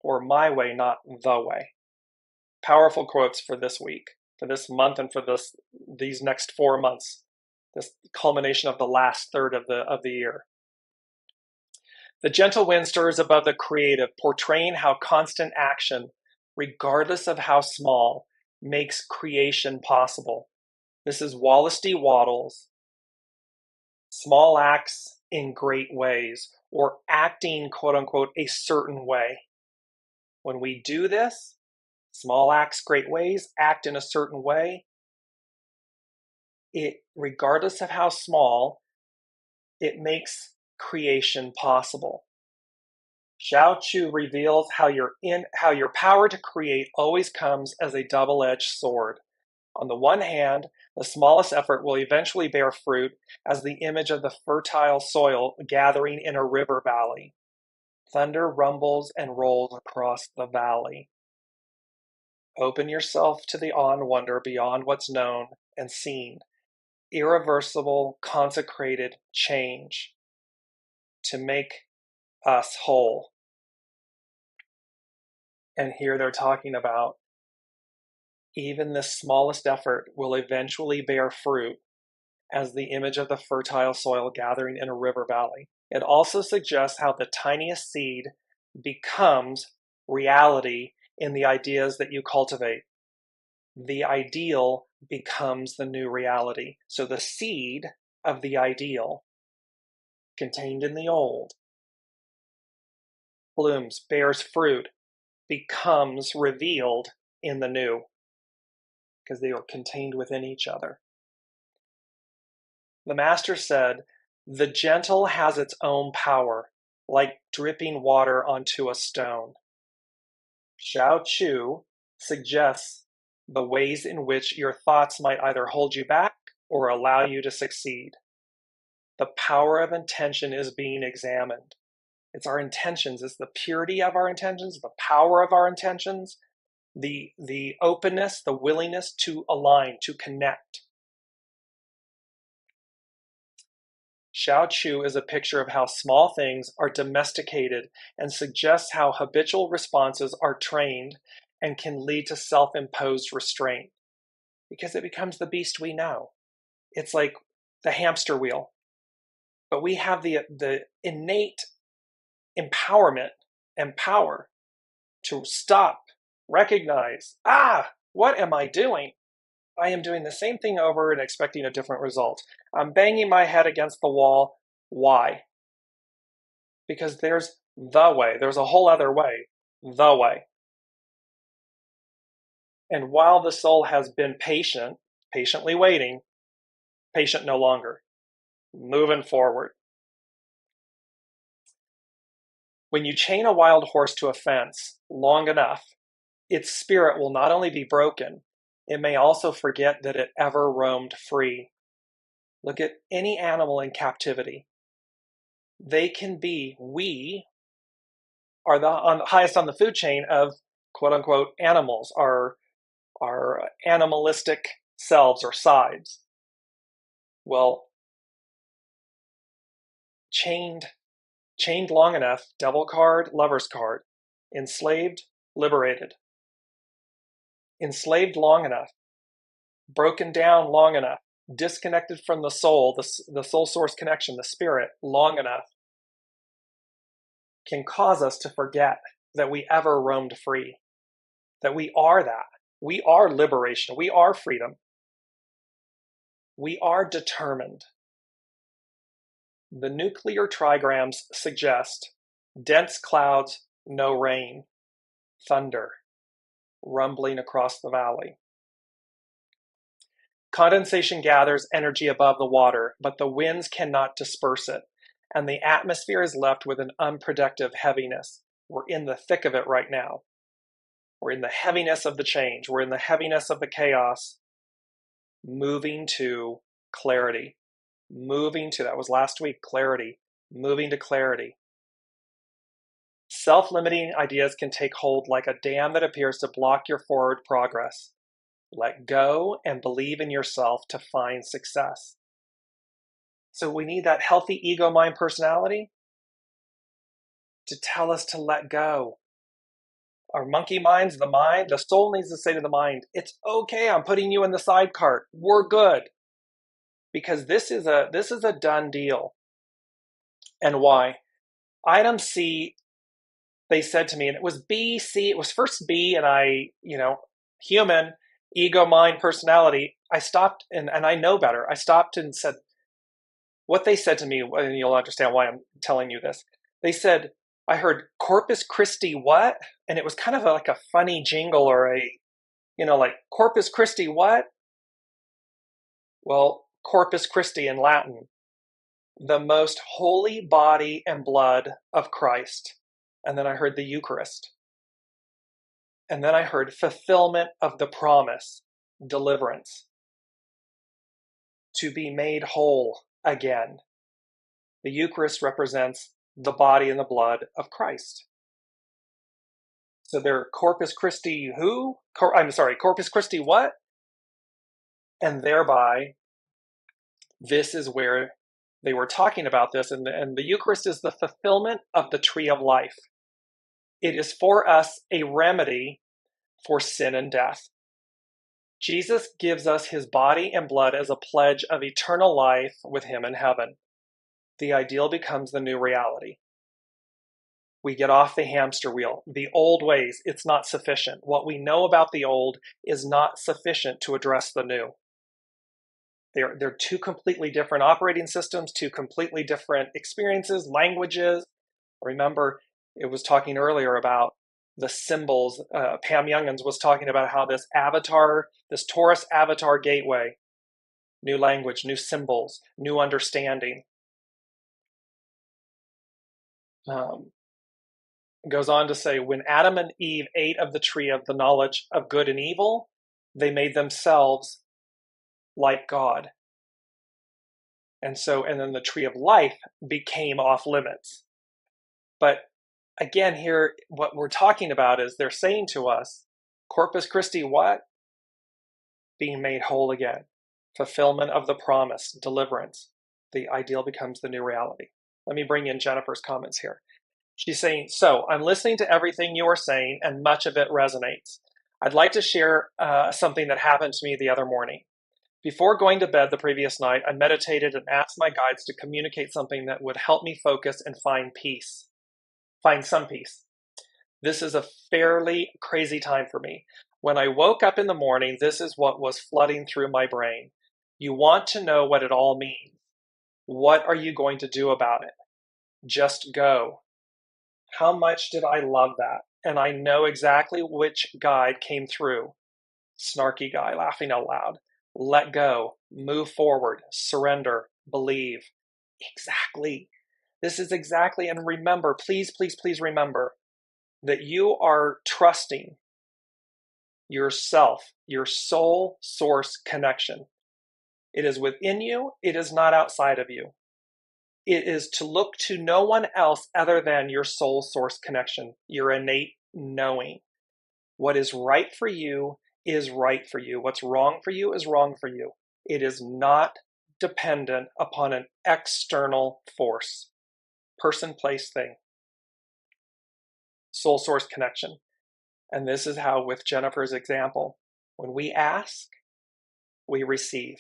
or my way, not the way. Powerful quotes for this week, for this month, and for these next 4 months, this culmination of the last third of the year. The gentle wind stirs above the creative, portraying how constant action, regardless of how small, makes creation possible. This is Wallace D. Wattles, Small Acts in Great Ways, or acting, quote unquote, a certain way. When we do this, small acts, great ways, act in a certain way, it, regardless of how small, it makes creation possible. Xiao Chu reveals how your power to create always comes as a double-edged sword. On the one hand, the smallest effort will eventually bear fruit as the image of the fertile soil gathering in a river valley. Thunder rumbles and rolls across the valley. Open yourself to the awe and wonder beyond what's known and seen. Irreversible, consecrated change to make us whole. And here they're talking about even the smallest effort will eventually bear fruit as the image of the fertile soil gathering in a river valley. It also suggests how the tiniest seed becomes reality in the ideas that you cultivate. The ideal becomes the new reality. So the seed of the ideal contained in the old blooms, bears fruit, becomes revealed in the new, because they are contained within each other. The master said, "The gentle has its own power, like dripping water onto a stone." Shao Chu suggests the ways in which your thoughts might either hold you back or allow you to succeed. The power of intention is being examined. It's our intentions, it's the purity of our intentions, the power of our intentions, the openness, the willingness to align, to connect. Shao Chu is a picture of how small things are domesticated and suggests how habitual responses are trained and can lead to self-imposed restraint, because it becomes the beast we know. It's like the hamster wheel. But we have the innate empowerment and power to stop, recognize, what am I doing? I am doing the same thing over and expecting a different result. I'm banging my head against the wall. Why? Because there's the way. There's a whole other way. The way. And while the soul has been patient, patiently waiting, patient no longer, moving forward. When you chain a wild horse to a fence long enough, its spirit will not only be broken, it may also forget that it ever roamed free. Look at any animal in captivity. We are the highest on the food chain of quote unquote animals, our animalistic selves or sides. Well, chained long enough, devil card, lover's card, enslaved, liberated. Enslaved long enough, broken down long enough, disconnected from the soul, the soul source connection, the spirit, long enough, can cause us to forget that we ever roamed free, that we are that. We are liberation. We are freedom. We are determined. The nuclear trigrams suggest dense clouds, no rain, thunder, rumbling across the valley. Condensation gathers energy above the water, but the winds cannot disperse it, and the atmosphere is left with an unproductive heaviness. We're in the thick of it right now. We're in the heaviness of the change. We're in the heaviness of the chaos, moving to clarity. That was last week, clarity. Moving to clarity. Self-limiting ideas can take hold like a dam that appears to block your forward progress. Let go and believe in yourself to find success. So we need that healthy ego, mind, personality to tell us to let go. Our monkey mind's the mind. The soul needs to say to the mind, it's okay, I'm putting you in the side cart. We're good. Because this is a done deal. And why? Item C, they said to me, and it was B, C, it was first B, and I, human, ego, mind, personality. I stopped, and I know better. I stopped and said, what they said to me, and you'll understand why I'm telling you this. They said, I heard Corpus Christi what? And it was kind of like a funny jingle or like Corpus Christi what? Well, Corpus Christi in Latin, the most holy body and blood of Christ. And then I heard the Eucharist. And then I heard fulfillment of the promise, deliverance, to be made whole again. The Eucharist represents the body and the blood of Christ. So they're Corpus Christi who? Corpus Christi what? And thereby, this is where they were talking about this, and the Eucharist is the fulfillment of the tree of life. It is for us a remedy for sin and death. Jesus gives us his body and blood as a pledge of eternal life with him in heaven. The ideal becomes the new reality. We get off the hamster wheel. The old ways, it's not sufficient. What we know about the old is not sufficient to address the new. They're two completely different operating systems, two completely different experiences, languages. Remember, it was talking earlier about the symbols. Pam Youngans was talking about how this avatar, this Taurus avatar gateway, new language, new symbols, new understanding. Goes on to say, when Adam and Eve ate of the tree of the knowledge of good and evil, they made themselves like God. And then the tree of life became off limits. But again, here, what we're talking about is they're saying to us, Corpus Christi, what? Being made whole again. Fulfillment of the promise, deliverance. The ideal becomes the new reality. Let me bring in Jennifer's comments here. She's saying, so I'm listening to everything you are saying and much of it resonates. I'd like to share something that happened to me the other morning. Before going to bed the previous night, I meditated and asked my guides to communicate something that would help me focus and find peace. Find some peace. This is a fairly crazy time for me. When I woke up in the morning, this is what was flooding through my brain. You want to know what it all means. What are you going to do about it? Just go. How much did I love that? And I know exactly which guide came through. Snarky guy, laughing out loud. Let go, move forward, surrender, believe. Exactly. This is exactly, and remember, please, please, please remember that you are trusting yourself, your soul source connection. It is within you. It is not outside of you. It is to look to no one else other than your soul source connection, your innate knowing. What is right for you is right for you. What's wrong for you is wrong for you. It is not dependent upon an external force, person, place, thing. Soul source connection. And this is how, with Jennifer's example, when we ask, we receive.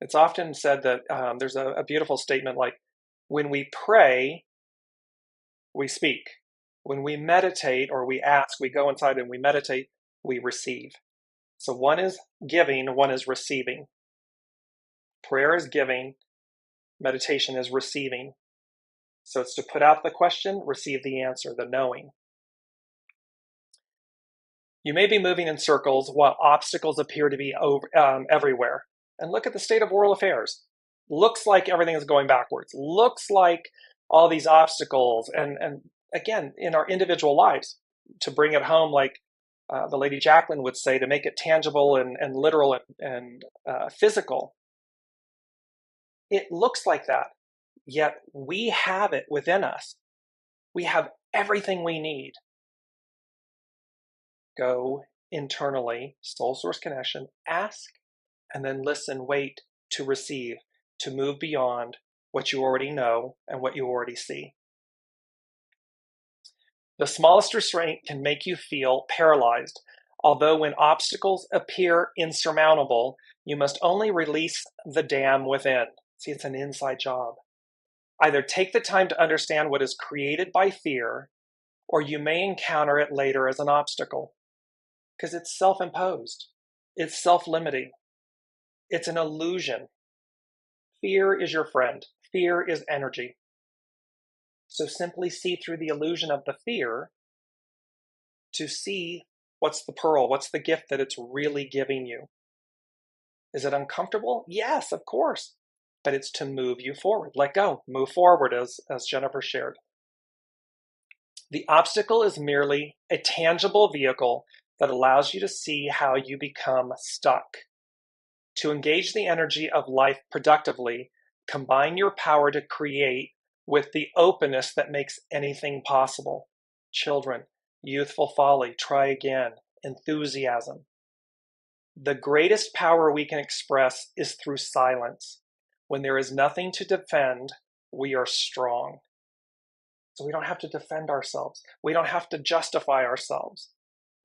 It's often said that there's a beautiful statement like, when we pray, we speak. When we meditate or we ask, we go inside and we meditate, we receive. So one is giving, one is receiving. Prayer is giving, meditation is receiving. So it's to put out the question, receive the answer, the knowing. You may be moving in circles while obstacles appear to be everywhere. And look at the state of world affairs. Looks like everything is going backwards. Looks like all these obstacles. And again, in our individual lives, to bring it home, like the Lady Jacqueline would say, to make it tangible and literal and physical. It looks like that. Yet we have it within us. We have everything we need. Go internally, soul source connection, ask, and then listen, wait to receive, to move beyond what you already know and what you already see. The smallest restraint can make you feel paralyzed, although when obstacles appear insurmountable, you must only release the dam within. See, it's an inside job. Either take the time to understand what is created by fear, or you may encounter it later as an obstacle. Because it's self-imposed. It's self-limiting. It's an illusion. Fear is your friend. Fear is energy. So simply see through the illusion of the fear to see what's the pearl, what's the gift that it's really giving you. Is it uncomfortable? Yes, of course. But it's to move you forward. Let go. Move forward, as Jennifer shared. The obstacle is merely a tangible vehicle that allows you to see how you become stuck. To engage the energy of life productively, combine your power to create with the openness that makes anything possible. Children, youthful folly, try again, enthusiasm. The greatest power we can express is through silence. When there is nothing to defend, we are strong. So we don't have to defend ourselves. We don't have to justify ourselves.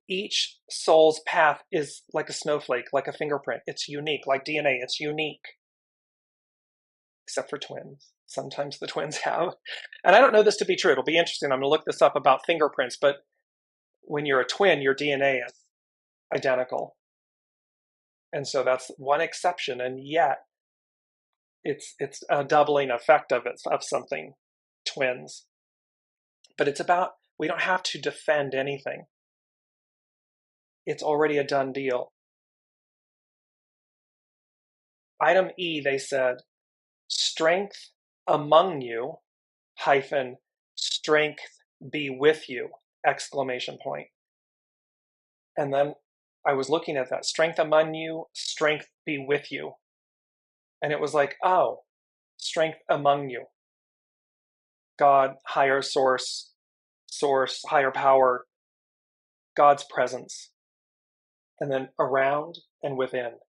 Each soul's path is like a snowflake, like a fingerprint. It's unique, like DNA, it's unique. except for twins. Sometimes the twins have. And I don't know this to be true. It'll be interesting. I'm going to look this up about fingerprints, but when you're a twin, your DNA is identical. And so that's one exception, and yet it's a doubling effect of something, twins. But it's about, we don't have to defend anything. It's already a done deal. Item E, they said, strength among you, hyphen, strength be with you, exclamation point. And then I was looking at that, strength among you, strength be with you. And it was like, oh, strength among you. God, higher source, higher power, God's presence. And then around and within.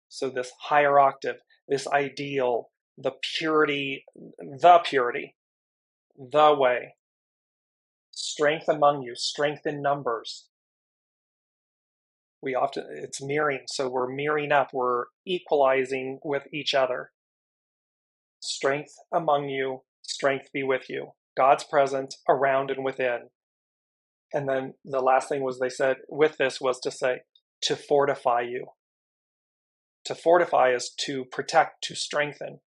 So this higher octave, this ideal, the purity, the way. Strength among you, strength in numbers. It's mirroring, so we're mirroring up, we're equalizing with each other. Strength among you, strength be with you. God's presence around and within. And then the last thing was, they said with this was to say, to fortify you. To fortify is to protect, to strengthen.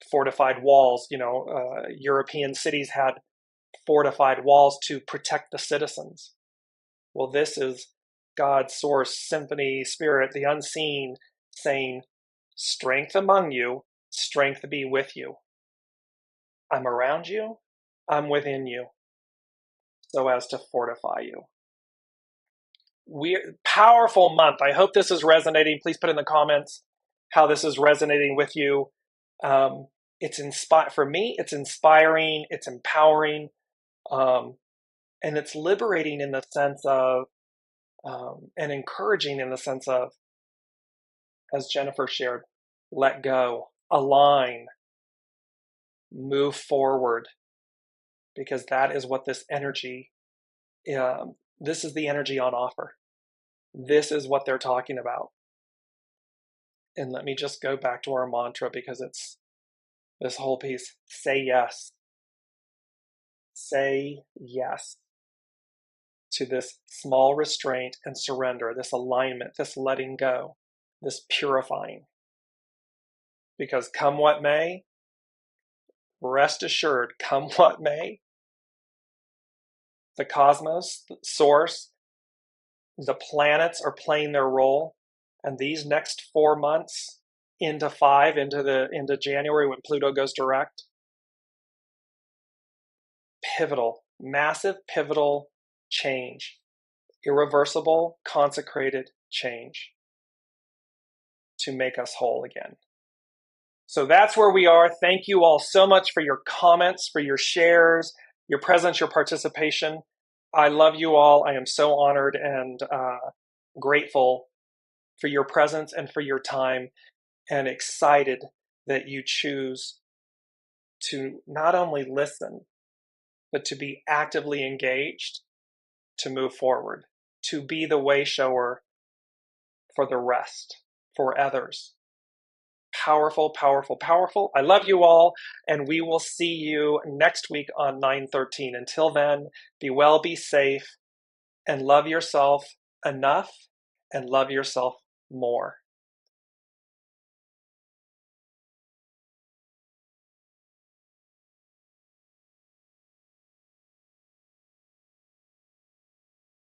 Fortified walls, European cities had fortified walls to protect the citizens. Well, this is God's source, symphony, spirit, the unseen, saying, strength among you, strength be with you. I'm around you, I'm within you, so as to fortify you. Powerful month. I hope this is resonating. Please put in the comments how this is resonating with you. For me, it's inspiring, it's empowering, and it's liberating in the sense of, and encouraging in the sense of, as Jennifer shared, let go, align, move forward, because that is what this energy, this is the energy on offer. This is what they're talking about. And let me just go back to our mantra, because it's this whole piece. Say yes. Say yes to this small restraint and surrender, this alignment, this letting go, this purifying. Because come what may, rest assured, come what may, the cosmos, the source, the planets are playing their role. And these next 4 months into January, when Pluto goes direct, pivotal, massive pivotal change, irreversible, consecrated change to make us whole again. So that's where we are. Thank you all so much for your comments, for your shares, your presence, your participation. I love you all. I am so honored and grateful for your presence and for your time, and excited that you choose to not only listen, but to be actively engaged, to move forward, to be the way shower for the rest, for others. Powerful, powerful, powerful. I love you all, and we will see you next week on 9/13. Until then, be well, be safe, and love yourself enough and love yourself more.